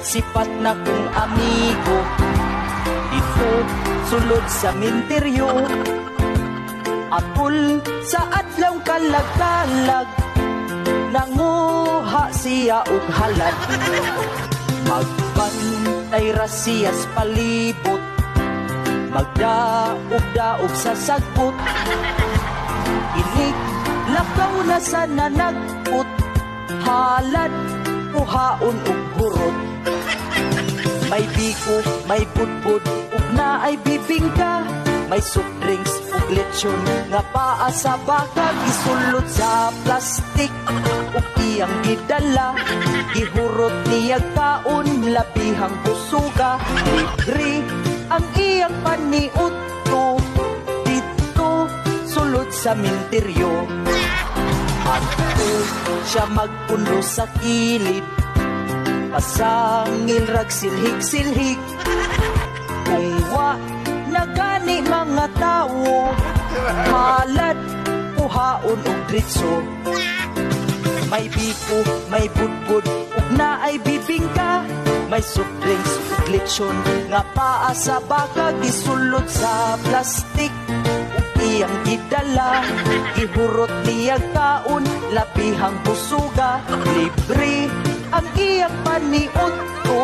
sipat na kong amigo. Dito, sulod sa minteryo, apul sa adlaw kalag-kalag, nanguha siya og halad. Magbantay ra siyas palibot, magdaog-daog sa sagbot. Inig, lakaw na sa nanagput, halad, puhaon ug hurot. May biko, may budbud, ug na ay bibingka, may soft drinks ug lechon, nga paa sa baka, gisulod sa plastik, ug iyang gidala, gihurot niyag kaon, labihang busuga, libre ang iyang paniudto, dito sulod sa minteryo. Adto siya magpundo sa kilid, pasangil rag silhig-silhig, kung wa nagani mga tawo, halad, puhaon ug dritso. May biko, may budbud, ug na ay bibingka, may soft drinks ug lechon, nga paa sa baka, gisulod sa plastik, ug iyang gidala, gihurot niyag kaon, labihang busuga, libre ang iyang paniudto,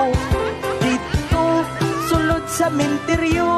dito sulod sa minteryo.